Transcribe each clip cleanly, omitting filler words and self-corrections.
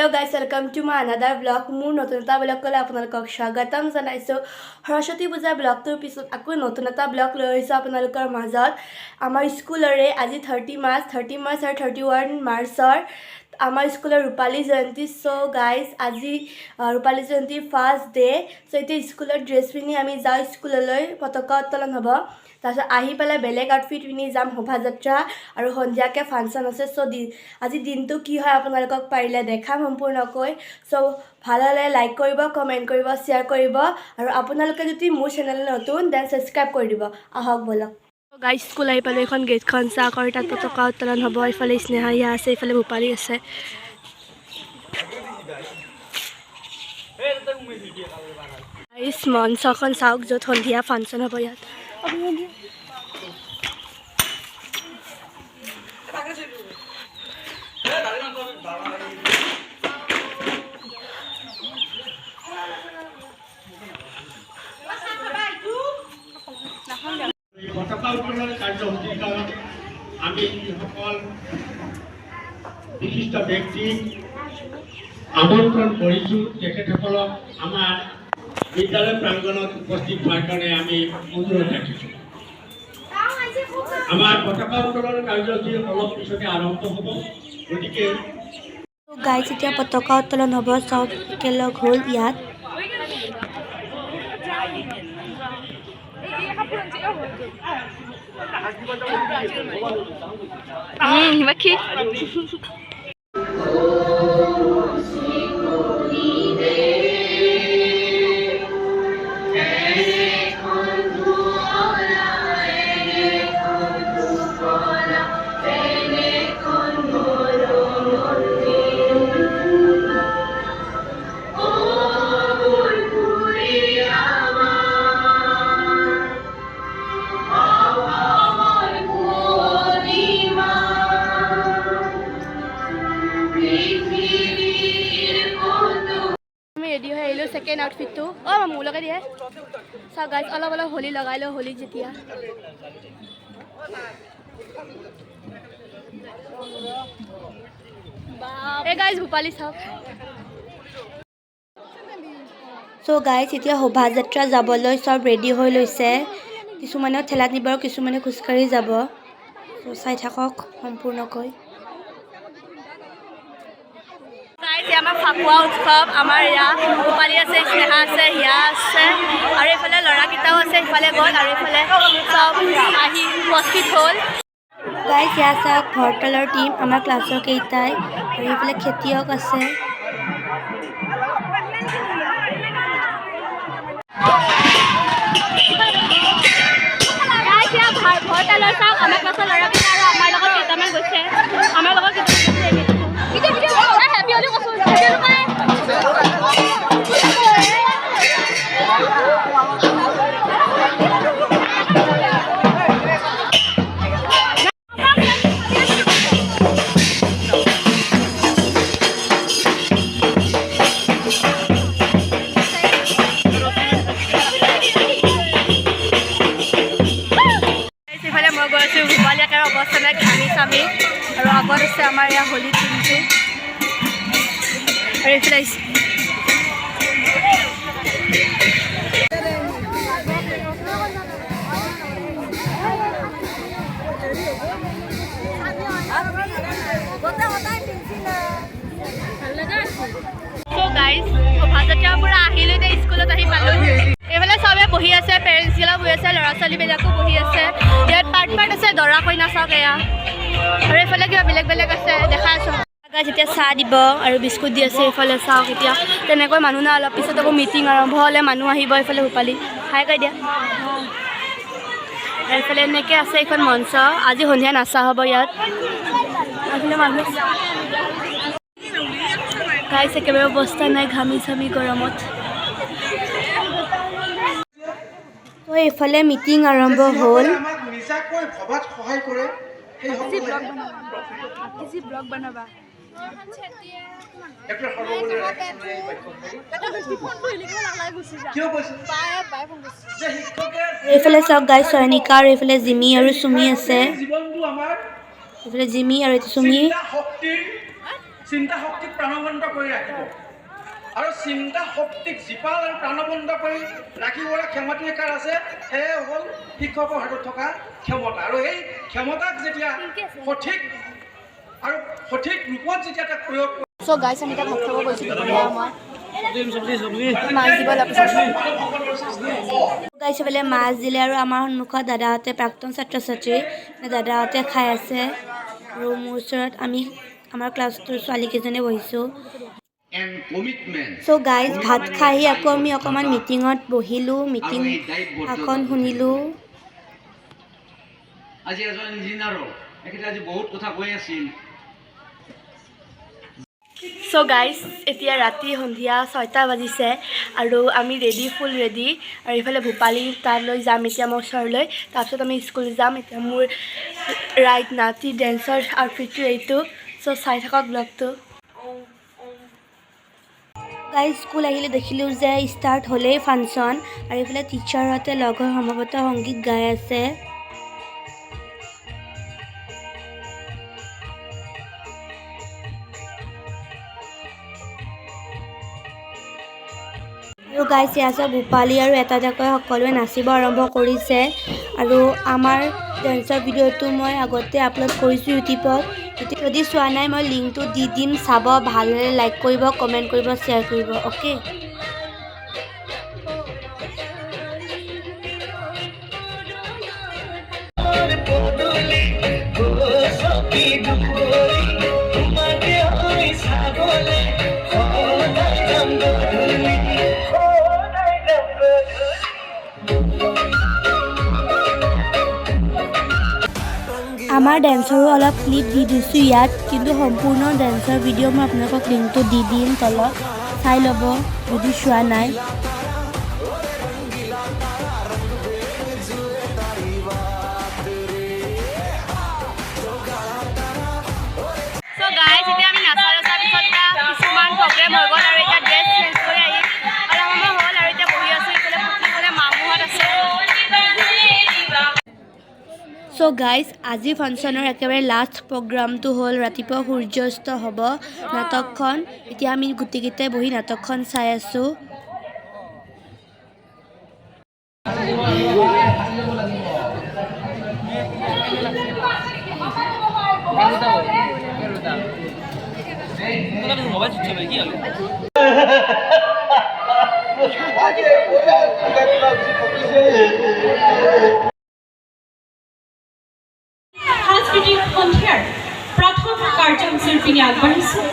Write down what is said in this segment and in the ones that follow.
Hello guys, welcome to my another vlog. মোৰ নতুন এটা vlog কলে আপোনালোকক স্বাগতম জনাইছো। সৰস্বতী পূজা vlogটোৰ পিছত আকৌ নতুন এটা vlog লৈ আহিছো আপোনালোকৰ মাজত। আমাৰ স্কুলৰে আজি 30 মাৰ্চ আৰু 31 মাৰ্চৰ আমাৰ স্কুলৰ ৰূপালী জয়ন্তী। সো গাইজ আজি ৰূপালী জয়ন্তীৰ ফাৰ্ষ্ট ডে। সো এতিয়া স্কুলৰ ড্ৰেছ পিন্ধি আমি যাওঁ স্কুললৈ, পতাকা উত্তোলন হ'ব। তাৰপিছত আহি পেলাই বেলেগ আউটফিট পিন্ধি যাম শোভাযাত্ৰা আৰু সন্ধিয়াকৈ ফাংচন আছে। সো আজি দিনটো কি হয় আপোনালোকক পাৰিলে দেখাম সম্পূৰ্ণকৈ। সো ভাল হ'লে লাইক কৰিব, কমেণ্ট কৰিব, শ্বেয়াৰ কৰিব আৰু আপোনালোকে যদি মোৰ চেনেললৈ নতুন দেন ছাবস্ক্ৰাইব কৰি দিব। আহক বলক। গাইজ স্কুল আহি পালোঁ, এইখন গেটখন চাহ কৰি তাত পতাকা উত্তোলন হ'ব। এইফালে স্নেহা ইয়া আছে, এইফালে ভূপালী আছে। মঞ্চখন চাওক য'ত সন্ধিয়া ফাংচন হ'ব ইয়াত। পতাকা উত্তোলন কাৰ্যসূচীৰ কাৰণে আমি সকল বিশিষ্ট ব্যক্তিক আমন্ত্ৰণ কৰিছোঁ। তেখেতসকলক আমাৰ বিদ্যালয় প্ৰাংগণত উপস্থিত হোৱাৰ কাৰণে আমি অনুৰোধ ৰাখিছোঁ। আমাৰ পতাকা উত্তোলন কাৰ্যসূচী অলপ পিছতে আৰম্ভ হ'ব, গতিকে গাইজ এতিয়া পতাকা উত্তোলন হ'ব, চব একেলগ হ'ল ইয়াত। Himakhi. ৰেডি হৈ আহিলোঁ ছেকেণ্ড আউটফিটটো। মোৰ লগাই দিয়ে চাওক গাইজ, অলপ হোলী লগাই লওঁ। হোলী যেতিয়া এই গাইজ ভূপালী চাওক। চ' গাইজ এতিয়া শোভাযাত্ৰা যাবলৈ চব ৰেডি হৈ লৈছে। কিছুমানে ঠেলাত নিব আৰু কিছুমানে খোজকাঢ়ি যাব। চ' চাই থাকক সম্পূৰ্ণকৈ। আমাৰ ফাকুৱা উৎসৱ, আমাৰ ইয়াত ভূপালী আছে, স্নেহা আছে, হিয়া আছে আৰু এইফালে ল'ৰাকেইটাও আছে। ইফালে গ'ল আৰু এইফালে চব আহি উপস্থিত হ'ল। গাইজ ইয়া চাওক ঘৰতলৰ টিম, আমাৰ ক্লাছৰ কেইটাই আৰু এইফালে খেতিয়ক আছে। ঘৰতলৰ চাওক আমাৰ ক্লাছৰ ল'ৰাকেইটা আৰু আমাৰ লগত কেইটামান গৈছে। আমাৰ লগত অৱস্থা নাই, ঘামি চামি আৰু আগত আছে আমাৰ ইয়াৰ হোলী টিমটো আৰু এইফালে শোভাযাত্ৰাৰ পৰা আহিলোঁ, এতিয়া স্কুলত আহি পালোঁ। এইফালে চবে বহি আছে, পেৰেণ্টছগিলাক বহি আছে, ল'ৰা ছোৱালীবিলাকো বহি আছে। ইয়াত পাৰ্ট আছে, দৰা কইনা চাওক এয়া আৰু এইফালে কিবা বেলেগ বেলেগ আছে দেখা আছোঁ। যেতিয়া চাহ দিব আৰু বিস্কুট দি আছে এইফালে চাওক। এতিয়া তেনেকৈ মানুহ নাই, অলপ পিছত আকৌ মিটিং আৰম্ভ হ'লে মানুহ আহিব। এইফালে ভূপালী খাই কৈ দিয়া আৰু এইফালে এনেকৈ আছে এইখন মঞ্চ। আজি সন্ধিয়া নাচা হ'ব ইয়াত। এইফালে মানুহ গাইছ একেবাৰে অৱস্থা নাই, ঘামি চামি গৰমত। তো এইফালে মিটিং আৰম্ভ হ'ল। এইফালে চাওক গাইছ চয়নিকা আৰু এইফালে জিমি আৰু চুমি আছে। এইফালে জিমি আৰু এইটো চুমি। চিন্তা শক্তিক প্ৰাণবন্ত কৰি ৰাখিব আৰু চিন্তা শক্তিক জীপাল আৰু প্ৰাণবন্ত কৰি ৰাখিবলৈ ক্ষমতাধিকাৰ আছে সেয়ে হ'ল শিক্ষকৰ হাতত থকা ক্ষমতা আৰু এই ক্ষমতাক যেতিয়া সঠিক ৰূপত যেতিয়া তাক প্ৰয়োগ সো গাইছ আমি তাত ভাত খাব গৈছোঁ দুপৰীয়া গাইছ বোলে মাছ দিলে আৰু আমাৰ সন্মুখত দাদাহঁতে প্ৰাক্তন ছাত্ৰ ছাত্ৰী দাদাহঁতে খাই আছে আৰু মোৰ ওচৰত আমি আমাৰ ক্লাছটোৰ ছোৱালীকেইজনে বহিছোঁ চ' গাইজ ভাত খাই আকৌ আমি অকণমান মিটিঙত বহিলোঁ মিটিং এখন শুনিলোঁ আজি এজন ইঞ্জিনিয়াৰো এখেতে আজি বহুত কথা কৈ আছিল চ' গাইজ এতিয়া ৰাতি সন্ধিয়া 6টা বাজিছে আৰু আমি ফুল ৰেডি আৰু এইফালে ভূপালী তালৈ যাম এতিয়া মোৰ ওচৰলৈ তাৰপিছত আমি স্কুল যাম এতিয়া মোৰ ৰাইট নাতি ডেন্সৰ আউটফিটটো এইটো চ' চাই থাকক ব্লগটো গাইজ স্কুল আহিলে দেখিলোঁ যে ষ্টাৰ্ট হ'লেই ফাংচন আৰু এইফালে টিচাৰহঁতে লগৰ সমবেত সংগীত গাই আছে আৰু গাইজ ইয়াছে ভূপালী আৰু এটা এটাকৈ সকলোৱে নাচিব আৰম্ভ কৰিছে আৰু আমাৰ ডেন্সৰ ভিডিঅ'টো মই আগতে আপলোড কৰিছোঁ ইউটিউবত যদি চোৱা নাই মই লিংকটো দি দিম চাব ভালদৰে লাইক কৰিব কমেণ্ট কৰিব শ্বেয়াৰ কৰিব অ'কে আমাৰ ডেন্সৰো অলপ ক্লিপ দি দিছোঁ ইয়াত কিন্তু সম্পূৰ্ণ ডেন্সৰ ভিডিঅ' মই আপোনালোকক লিংকটো দি দিম তলত চাই ল'ব যদি চোৱা নাই চ' গাইজ এতিয়া আমি নাচা পিছত কিছুমান প্ৰগ্ৰেম হৈ গ'ল আৰু এতিয়া ড্ৰেছ চেঞ্জ কৰি আহি অলপ সময় হ'ল আৰু এতিয়া বহি আছোঁ এইফালে পুতলিফালে মামুহঁত আছে চ' গাইজ আজি ফাংচনৰ একেবাৰে লাষ্ট প্ৰগ্ৰামটো হ'ল ৰাতিপুৱা সূৰ্যাস্ত হ'ব নাটকখন এতিয়া আমি গোটেইকেইটাই বহি নাটকখন চাই আছোঁ সাংস্কৃতিক সন্ধিয়াৰ প্ৰথম কাৰ্যসূচীৰ পিনে আগবাঢ়িছোঁ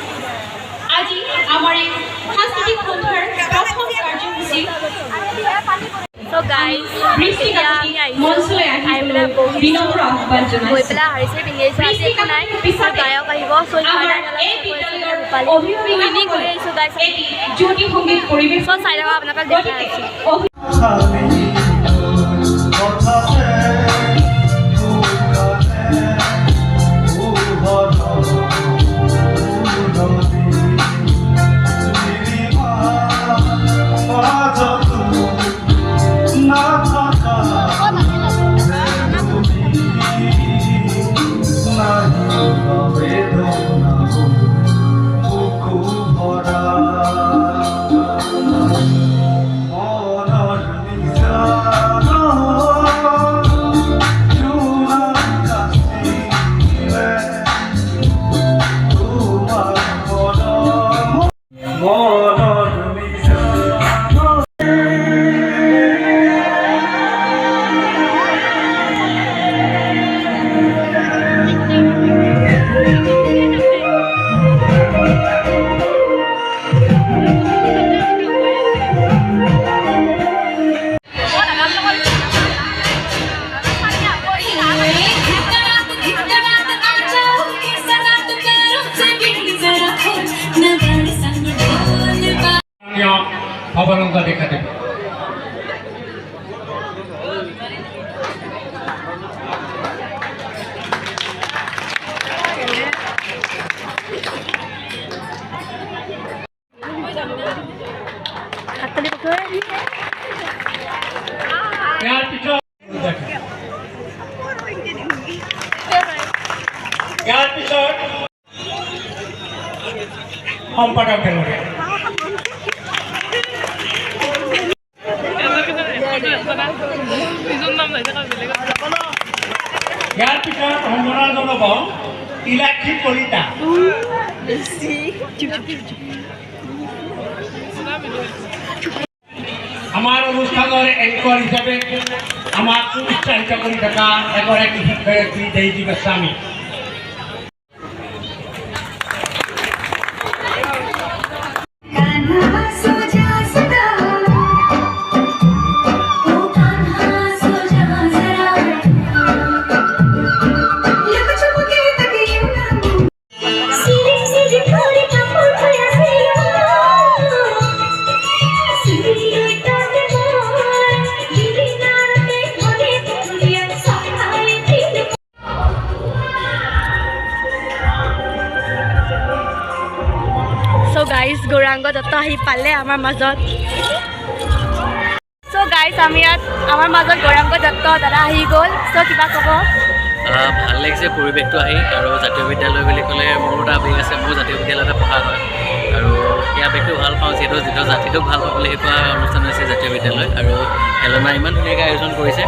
আজি আমাৰ এই সাংস্কৃতিক সন্ধিয়াৰ প্ৰথম কাৰ্যসূচী মঞ্চলৈ আহিবলৈ বিনম্ৰ আহ্বান জনাইছোঁ গৈ পেলাই হাৰিছে পিন্ধি আহিছোঁ আজি একো নাই পিছত গায়ক আহিব অভিনয় কৰি আহিছোঁ গাইছ জ্যোতি সংগীত পৰিৱেশ চাই থকা আপোনালোকক দেখাই আছোঁ অবলম্বন দেখা দেবে ইয়াৰ পিছত সম্পাদক তেওঁলোকে। ইয়াৰ পিছত সম্বোধন জনাব ইলাক্ষী কলিতা। আমাৰ অনুষ্ঠানৰ এংকৰ হিচাপে আমাক উৎসাহিত কৰি থকা এগৰাকী শিক্ষয়িত্ৰী Daisy Goswami. So guys, Gouranga Dutta আহি পালে আমাৰ মাজত। So guys, আমি ইয়াত আমাৰ মাজত গৌৰাংগ দত্ত দাদা আহি গ'ল। So কিবা ক'ব? ভাল লাগিছে পৰিৱেশটো আহি, আৰু জাতীয় বিদ্যালয় বুলি ক'লে মোৰো এটা আৱেগ আছে। মোৰ জাতীয় বিদ্যালয়তে পঢ়া হয় আৰু এই আৱেগটো ভাল পাওঁ, যিহেতু জাতিটোক ভাল পাবলৈ শিকোৱা অনুষ্ঠান হৈছে জাতীয় বিদ্যালয়। আৰু হেলনা ইমান ধুনীয়াকৈ আয়োজন কৰিছে,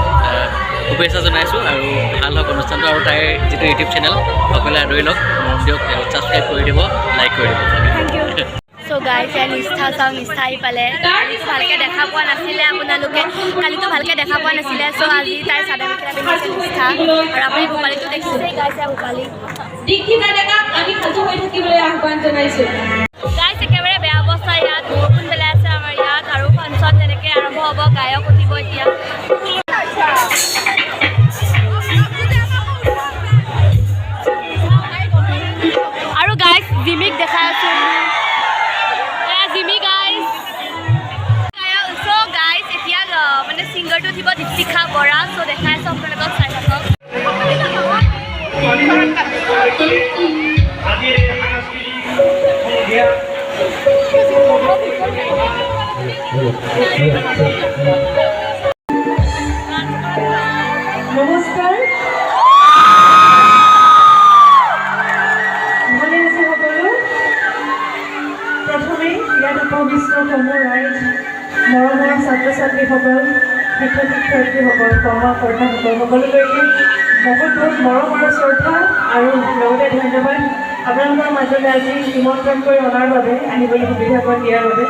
শুভেচ্ছা জনাইছোঁ। আৰু ভাল হওক অনুষ্ঠানটো, আৰু তাইৰ যিটো ইউটিউব চেনেল সকলোৱে আদৰি লওক, মৰম দিয়ক, ছাবস্ক্ৰাইব কৰি দিব, লাইক কৰি দিব। So guys, নিষ্ঠা চাওঁ, নিষ্ঠা আহি পালে। কালিতো ভালকৈ দেখা পোৱা নাছিলে আপোনালোকে, চ' আজি তাই চাদৰ মেখেলা পিন্ধিছে নিষ্ঠা। আৰু আপুনি ভূপালীটো দেখিছেই গাইছে ভূপালী। দীক্ষিতা ডেকাক আমি সাজু হৈ থাকিবলৈ আহ্বান জনাইছোঁ। গাইছ একেবাৰে বেয়া অৱস্থা ইয়াত, বৰষুণ পেলাই আছে আমাৰ ইয়াত, আৰু ফাংচন যেনেকৈ আৰম্ভ হ'ব, গায়ক উঠিব এতিয়া। আৰু গাইছ জিমিক দেখাই আছোঁ, জিমি গাইছ। চ' গাইছ এতিয়া মানে ছিংগাৰটো উঠিব দীপশিখা বৰা। চ' দেখাই আছোঁ আপোনালোকক, চাই থাকক। নমস্কাৰ, ভালে আছে সকলো। প্ৰথমে ইয়াত উপবিষ্ট সমূহ ৰাইজ, মৰমৰ ছাত্ৰ ছাত্ৰীসকল, শিক্ষক শিক্ষয়িত্ৰীসকল, কৰ্মকৰ্তাসকল, সকলোলৈকে বহুত বহুত মৰম আৰু শ্ৰদ্ধা আৰু লগতে ধন্যবাদ আপোনালোকৰ মাজলৈ আজি নিমন্ত্ৰণ কৰি অনাৰ বাবে, আহিবলৈ সুবিধা কৰি দিয়াৰ বাবে।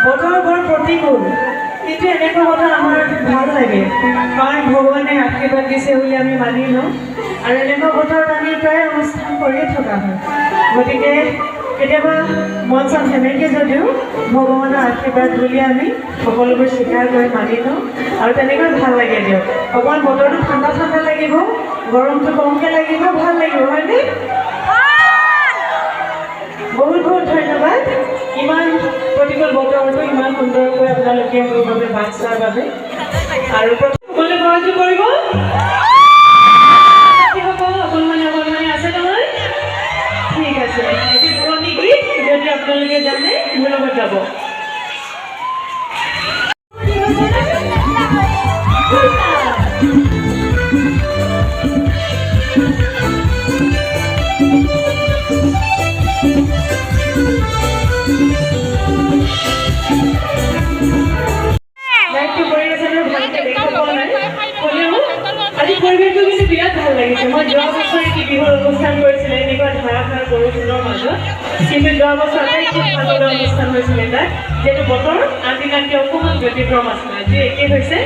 বতৰ বৰ প্ৰতিকূল, কিন্তু এনেকুৱা কথা আমাৰ ভাল লাগে, কাৰণ ভগৱানে আশীৰ্বাদ দিছে বুলি আমি মানি লওঁ। আৰু এনেকুৱা বতৰত আমি প্ৰায় অনুষ্ঠান কৰিয়ে থকা হয়। গতিকে কেতিয়াবা মন চন সেমেকে যদিও ভগৱানৰ আশীৰ্বাদ বুলি আমি সকলোবোৰ স্বীকাৰ কৰি মানি লওঁ, আৰু তেনেকৈ ভাল লাগে দিয়ক। অকণমান বতৰটো ঠাণ্ডা ঠাণ্ডা লাগিব, গৰমটো কমকৈ লাগিব, ভাল লাগিব, হয়নে? বহুত বহুত ধন্যবাদ। ইমান প্ৰতিকূল বতৰটো ইমান সুন্দৰকৈ আপোনালোকে মোৰ বাবে বাট চোৱাৰ বাবে। আৰু সকলোৱে সহযোগ কৰিব। অকণমানে আছে নহয়? ঠিক আছে, এটি পুৰণি গীত যদি আপোনালোকে জানে মোৰ লগত যাব। আজি পৰিৱেশটো কিন্তু বিৰাট ভাল লাগিছে। মই যোৱা বছৰে বিহুৰ অনুষ্ঠান কৰিছিলে এনেকুৱা ধাৰাসাৰ বৰষুণৰ মাজত, কিন্তু যোৱা বছৰ খুব ভাল লগা অনুষ্ঠান হৈছিলে তাত, যিহেতু বতৰ আনদিনাতকৈ অকণমান ব্যতিক্ৰম আছিলে। আজি একে হৈছে।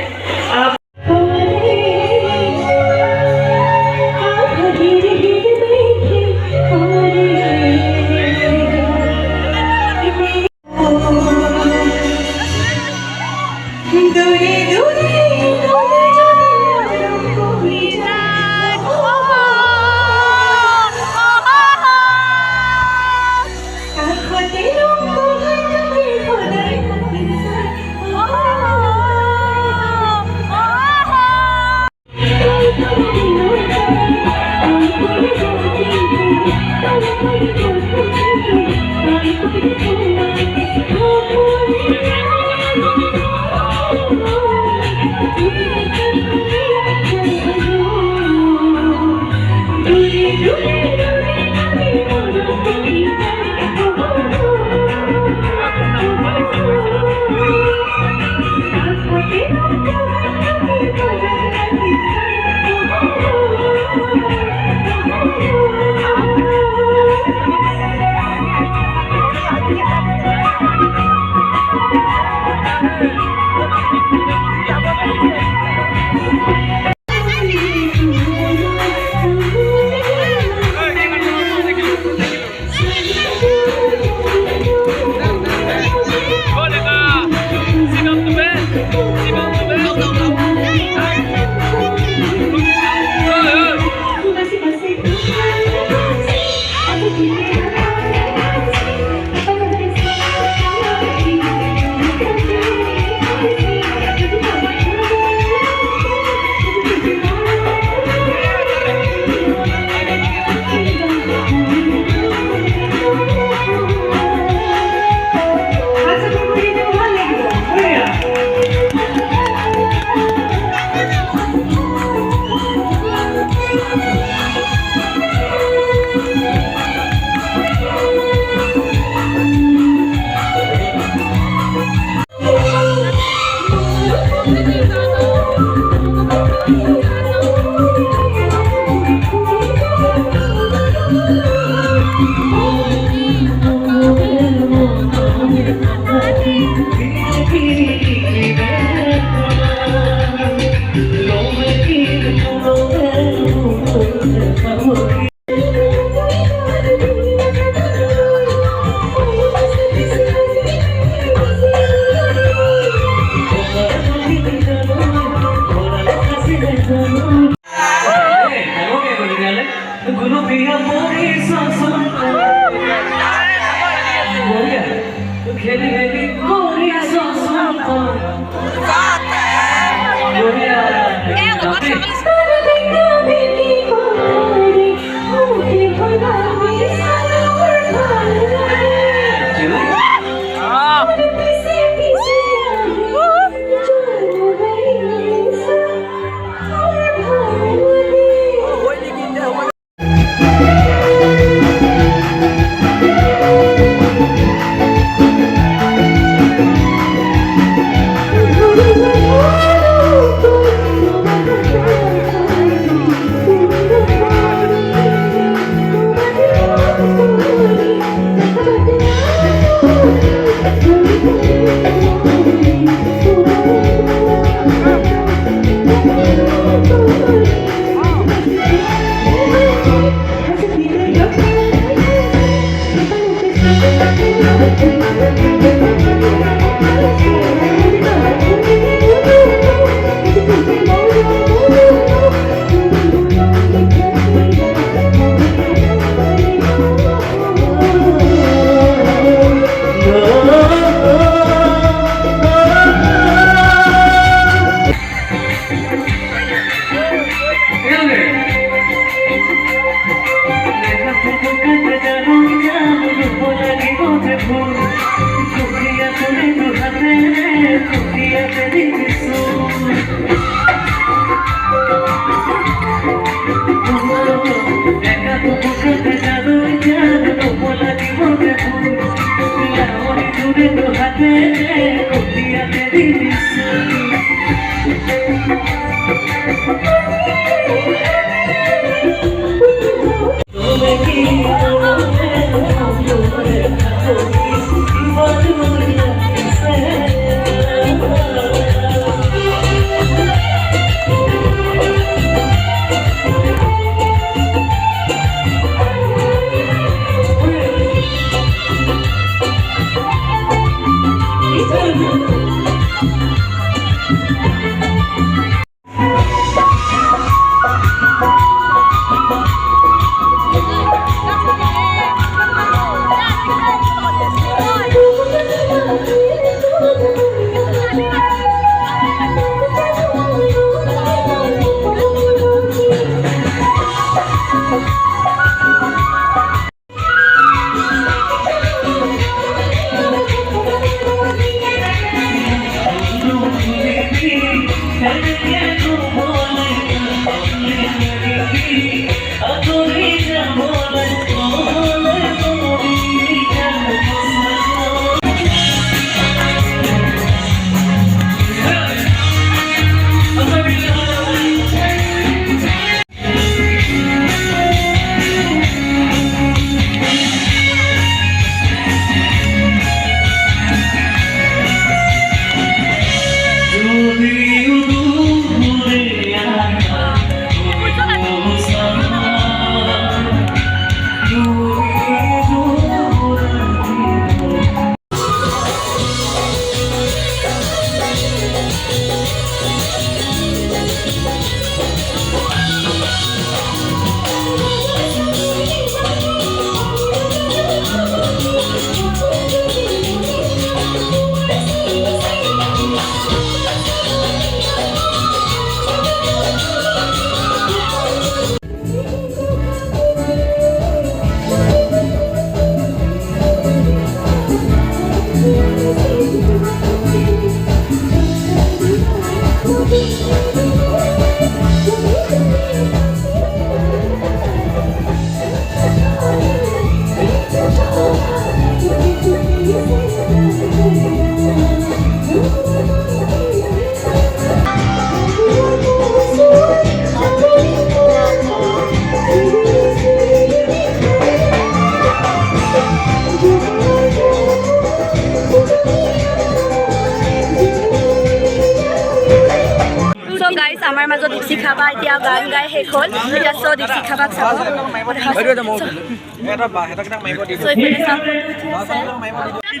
দীপশিখাবা এতিয়া গান গাই শেষ হ'ল এতিয়া চ' দীপশিখাবাক চাব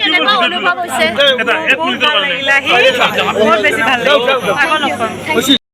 কেনেকুৱা অনুভৱ হৈছে বহুত বেছি ভাল লাগিলে